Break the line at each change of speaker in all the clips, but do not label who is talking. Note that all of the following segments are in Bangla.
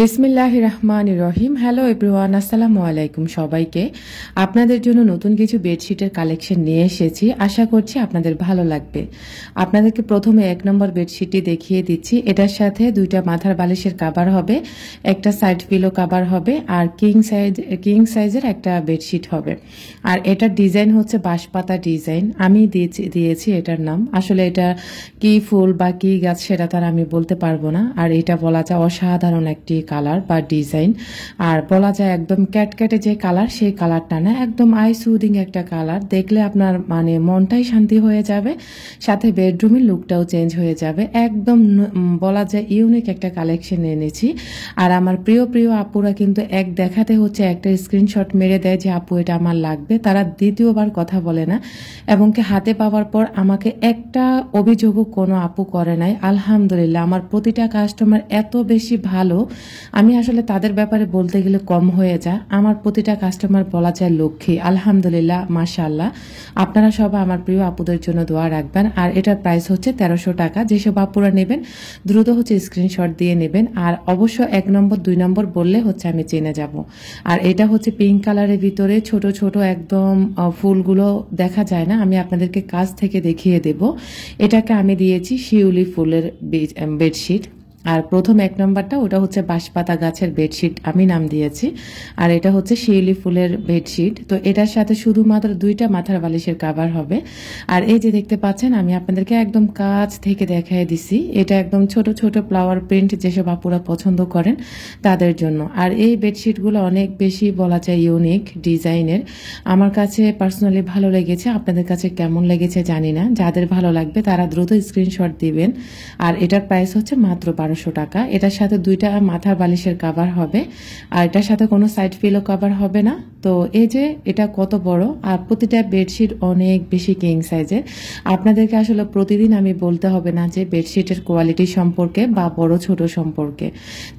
বিসমিল্লাহির রহমানির রহিম। হ্যালো এভরিওয়ান, আসসালামু আলাইকুম সবাইকে। আপনাদের জন্য নতুন কিছু বেডশিটের কালেকশন নিয়ে এসেছি, আশা করছি আপনাদের ভালো লাগবে। আপনাদেরকে প্রথমে 1 নম্বর বেডশিটটি দেখিয়ে দিচ্ছি। এটার সাথে 2টা মাথার বালিশের কভার হবে, একটা সাইড পিলো কভার হবে, আর কিং সাইজের একটা বেডশিট হবে। আর এটার ডিজাইন হচ্ছে বাঁশপাতা ডিজাইন, আমি দিয়েছি এটার নাম। আসলে এটা কি ফুল বা কি গাছ সেটা তার আমি বলতে পারবো না। আর এটা বলা যায় অসাধারণ একটি কালার বা ডিজাইন, আর বলা যায় একদম ক্যাটক্যাটে যে কালার সেই কালারটা না, একদম আই সুদিং একটা কালার। দেখলে আপনার মানে মনটাই শান্তি হয়ে যাবে, সাথে বেডরুমের লুকটাও চেঞ্জ হয়ে যাবে। একদম বলা যায় ইউনিক একটা কালেকশন এনেছি। আর আমার প্রিয় প্রিয় আপুরা কিন্তু এক দেখাতে হচ্ছে একটা স্ক্রিনশট মেরে দেয় যে আপু এটা আমার লাগবে, তারা দ্বিতীয়বার কথা বলে না, এবং কি হাতে পাওয়ার পর আমাকে একটা অভিযোগও কোনো আপু করে নাই। আলহামদুলিল্লাহ, আমার প্রতিটা কাস্টমার এত বেশি ভালো, আমি আসলে তাদের ব্যাপারে বলতে গেলে কম হয়ে যায়। আমার প্রতিটা কাস্টমার বলা যায় লক্ষ্মী। আলহামদুলিল্লাহ, মাশাআল্লাহ। আপনারা সবাই আমার প্রিয় আপুদের জন্য দোয়া রাখবেন। আর এটার প্রাইস হচ্ছে 1300 টাকা। যেসব আপুরা নেবেন দ্রুত হচ্ছে স্ক্রিনশট দিয়ে নেবেন, আর অবশ্য 1 নম্বর 2 নম্বর বললে হচ্ছে আমি চিনে যাব। আর এটা হচ্ছে পিঙ্ক কালারের ভিতরে ছোট ছোট একদম ফুলগুলো দেখা যায় না, আমি আপনাদেরকে কাছ থেকে দেখিয়ে দেব। এটাকে আমি দিয়েছি শিউলি ফুলের বেডশিট। আর প্রথম 1 নম্বরটা ওটা হচ্ছে বাঁশপাতা গাছের বেডশিট, আমি নাম দিয়েছি। আর এটা হচ্ছে শিউলি ফুলের বেডশিট। তো এটার সাথে শুধুমাত্র 2টা মাথার বালিশের কভার হবে। আর এই যে দেখতে পাচ্ছেন, আমি আপনাদেরকে একদম কাছ থেকে দেখাই দিছি। এটা একদম ছোট ছোট ফ্লাওয়ার প্রিন্ট, যেসব আপুরা পছন্দ করেন তাদের জন্য। আর এই বেডশিটগুলো অনেক বেশি বলা যায় ইউনিক ডিজাইনের। আমার কাছে পার্সোনালি ভালো লেগেছে, আপনাদের কাছে কেমন লেগেছে জানি না। যাদের ভালো লাগবে তারা দ্রুত স্ক্রিনশট দিবেন। আর এটার প্রাইস হচ্ছে মাত্র 1200 টাকা। এটার সাথে 2টা মাথার বালিশের কভার হবে, আর এটার সাথে কোনো সাইড পিলো কভার হবে না। তো এই যে এটা কত বড়, আর প্রতিটা বেডশিট অনেক বেশি কিং সাইজের। আপনাদেরকে আসলে প্রতিদিন আমি বলতে হবে না যে বেডশিটের কোয়ালিটি সম্পর্কে বা বড় ছোট সম্পর্কে।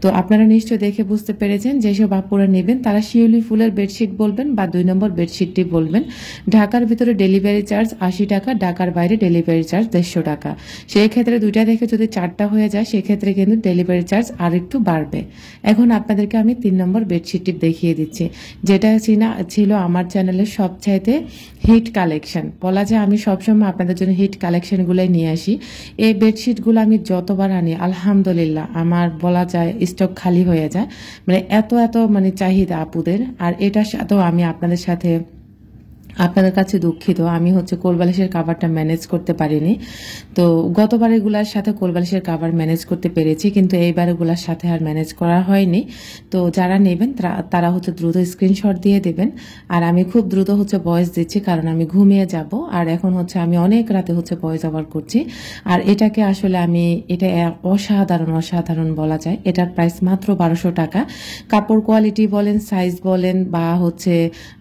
তো আপনারা নিশ্চয় দেখে বুঝতে পেরেছেন, যেসব আপুরা নেবেন তারা শিউলি ফুলের বেডশিট বলবেন বা 2 নম্বর বেডশিটটি বলবেন। ঢাকার ভিতরে ডেলিভারি চার্জ 80 টাকা, ঢাকার বাইরে ডেলিভারি চার্জ 150 টাকা। সেই ক্ষেত্রে 2টা দেখে যদি 4টা হয়ে যায় সেক্ষেত্রে কিন্তু ডেলিভারি চার্জ আর একটু বাড়বে। এখন আপনাদেরকে আমি 3 নম্বর বেডশিটটি দেখিয়ে দিচ্ছি, যেটা ছিল আমার চ্যানেলের সবচাইতে হিট কালেকশন। বলা যায় আমি সবসময় আপনাদের জন্য হিট কালেকশনগুলোই নিয়ে আসি। এই বেডশিটগুলো আমি যতবার আনি আলহামদুলিল্লাহ আমার বলা যায় স্টক খালি হয়ে যায়, মানে এত এত মানে চাহিদা আপুদের। আর এটার সাথেও আমি আপনাদের কাছে দুঃখিত, আমি হচ্ছে কোলবালিশের কাভারটা ম্যানেজ করতে পারিনি। তো গতবার এগুলার সাথে কোলবালিশের কাভার ম্যানেজ করতে পেরেছি, কিন্তু এইবার এগুলার সাথে আর ম্যানেজ করা হয়নি। তো যারা নেবেন তারা হচ্ছে দ্রুত স্ক্রিনশট দিয়ে দেবেন। আর আমি খুব দ্রুত হচ্ছে ভয়েস দিচ্ছি, কারণ আমি ঘুমিয়ে যাব। আর এখন হচ্ছে আমি অনেক রাতে হচ্ছে ভয়েস ওভার করছি। আর এটাকে আসলে এটা অসাধারণ অসাধারণ বলা যায়। এটার প্রাইস মাত্র 1200 টাকা। কাপড় কোয়ালিটি বলেন, সাইজ বলেন, বা হচ্ছে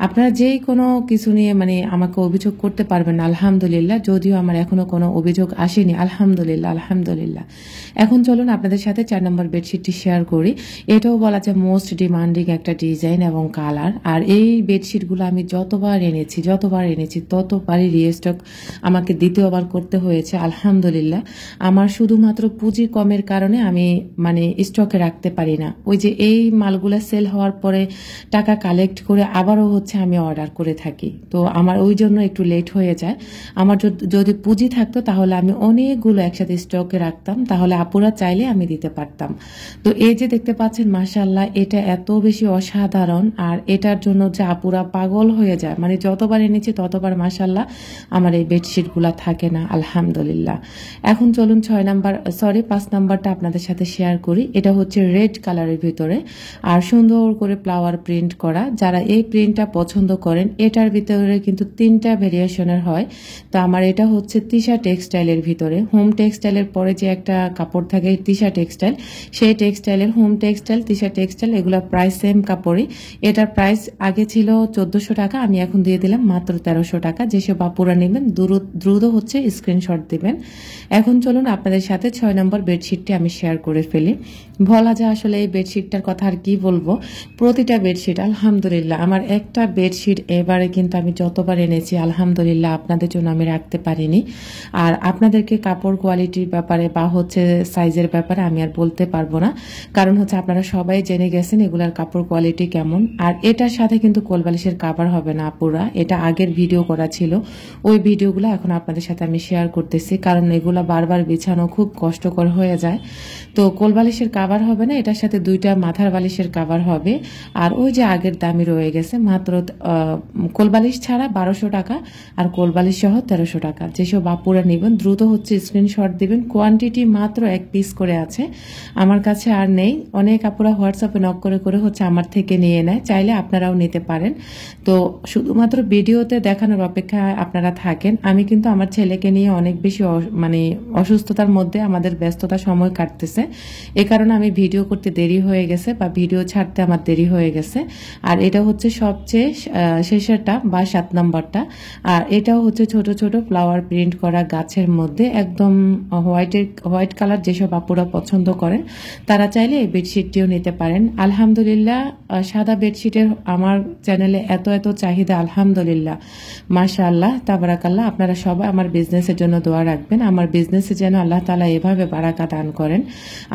আপনারা যেই কোনো কিছু নিয়ে মানে আমাকে অভিযোগ করতে পারবেন আলহামদুলিল্লাহ। যদিও আমার এখনো কোনো অভিযোগ আসেনি, আলহামদুলিল্লাহ আলহামদুলিল্লাহ। এখন চলুন আপনাদের সাথে 4 নম্বর বেডশিটটি শেয়ার করি। এটাও বলা যায় মোস্ট ডিমান্ডিং একটা ডিজাইন এবং কালার। আর এই বেডশিটগুলো আমি যতবার এনেছি ততবারই রিস্টক আমাকে দ্বিতীয়বার করতে হয়েছে। আলহামদুলিল্লাহ, আমার শুধুমাত্র পুঁজি কমের কারণে আমি মানে স্টকে রাখতে পারি না। ওই যে এই মালগুলো সেল হওয়ার পরে টাকা কালেক্ট করে আবারও হচ্ছে আমি অর্ডার করে থাকি, তো আমার ওই জন্য একটু লেট হয়ে যায়। আমার যদি পুঁজি থাকতো তাহলে আমি অনেকগুলো একসাথে স্টকে রাখতাম, তাহলে আপুরা চাইলে আমি দিতে পারতাম। তো এই যে দেখতে পাচ্ছেন মাশাআল্লাহ, এটা এত বেশি অসাধারণ। আর এটার জন্য যে আপুরা পাগল হয়ে যায়, মানে যতবার এনেছি ততবার মাশাআল্লাহ আমার এই বেডশিটগুলো থাকে না আলহামদুলিল্লাহ। এখন চলুন 5 নাম্বারটা আপনাদের সাথে শেয়ার করি। এটা হচ্ছে রেড কালারের ভিতরে আর সুন্দর করে ফ্লাওয়ার প্রিন্ট করা। যারা এই প্রিন্টটা পছন্দ করেন, এটার ভিতরে কিন্তু 3টা ভেরিয়েশনের হয়। তো আমার এটা হচ্ছে তিশা টেক্সটাইলের ভিতরে। হোম টেক্সটাইলের পরে যে একটা কাপড় থাকে তিশা টেক্সটাইল, সেই টেক্সটাইলের হোম টেক্সটাইল, তিশা টেক্সটাইল, এগুলো প্রাইস সেম কাপড়ই। এটার প্রাইস আগে ছিল 1400 টাকা, আমি এখন দিয়ে দিলাম মাত্র 1300 টাকা। যেসব আপুরা নেবেন দ্রুত হচ্ছে স্ক্রিনশট দিবেন। এখন চলুন আপনাদের সাথে 6 নম্বর বেডশিটটি আমি শেয়ার করে ফেলি। বলা যায় আসলে এই বেডশিটটার কথা আর কি বলবো। প্রতিটা বেডশিট আলহামদুলিল্লাহ, আমার একটা বেডশিট এবারে কিন্তু আমি যতবার এনেছি আলহামদুলিল্লাহ আপনাদের জন্য আমি রাখতে পারিনি। আর আপনাদেরকে কাপড় কোয়ালিটির ব্যাপারে বা হচ্ছে সাইজের ব্যাপারে আমি আর বলতে পারবো না, কারণ হচ্ছে আপনারা সবাই জেনে গেছেন এগুলার কাপড় কোয়ালিটি কেমন। আর এটার সাথে কিন্তু কোলবালিশের কাভার হবে না আপুরা, এটা আগের ভিডিও করা ছিল, ওই ভিডিওগুলো এখন আপনাদের সাথে আমি শেয়ার করতেছি, কারণ এগুলা বারবার বিছানো খুব কষ্টকর হয়ে যায়। তো কোলবালিশের কাভার হবে না, এটার সাথে দুইটা মাথার বালিশের কাভার হবে। আর ওই যে আগের দামই রয়ে গেছে, মাত্র কোলবালিশ ছাড়া 1200 টাকা আর কোলবালিশ সহ 1300 টাকা। যেসব আপুরা নেবেন দ্রুত হচ্ছে স্ক্রিনশট দিবেন, কোয়ান্টিটি মাত্র 1 পিস করে আছে, আমার কাছে আর নেই। অনেক আপুরা হোয়াটসঅ্যাপে নক করে করে হচ্ছে আমার থেকে নিয়ে নেয়, চাইলে আপনারাও নিতে পারেন। তো শুধুমাত্র ভিডিওতে দেখানোর অপেক্ষায় আপনারা থাকেন। আমি কিন্তু আমার ছেলেকে নিয়ে অনেক বেশি মানে অসুস্থতার মধ্যে আমাদের ব্যস্ততা সময় কাটতেছে, এ কারণে আমি ভিডিও করতে দেরি হয়ে গেছে বা ভিডিও ছাড়তে আমার দেরি হয়ে গেছে। আর এটা হচ্ছে সবচেয়ে শেষেরটা বা 7 নম্বরটা। আর এটাও হচ্ছে ছোট ছোট ফ্লাওয়ার প্রিন্ট করা গাছের মধ্যে একদম হোয়াইট কালার, যেসব আপুরা পছন্দ করেন তারা চাইলে এই বেডশিটটিও নিতে পারেন। আলহামদুলিল্লাহ সাদা বেডশিটের আমার চ্যানেলে এত এত চাহিদা, আলহামদুলিল্লাহ মাশাআল্লাহ তাবারাকাল্লাহ। আপনারা সবাই আমার বিজনেসের জন্য দোয়া রাখবেন, আমার বিজনেসে যেন আল্লাহ তাআলা এভাবে বারাকা দান করেন,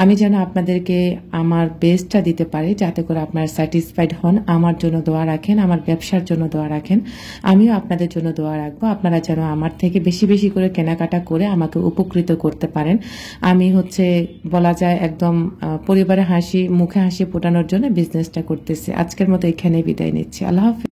আমি যেন আপনাদেরকে আমার বেস্টটা দিতে পারি, যাতে করে আপনারা স্যাটিসফাইড হন। আমার জন্য দোয়া রাখেন, আমার ব্যবসার জন্য দোয়া রাখেন, আমিও আপনাদের জন্য দোয়া রাখবো। আপনারা যেন আমার থেকে বেশি বেশি করে কেনাকাটা করে আমাকে উপকৃত করতে পারেন। আমি হচ্ছে বলা যায় একদম পরিবারে হাসি মুখে হাসি ফোটানোর জন্য বিজনেসটা করতেছি। আজকের মতো এখানে বিদায় নিচ্ছি, আল্লাহ হাফেজ।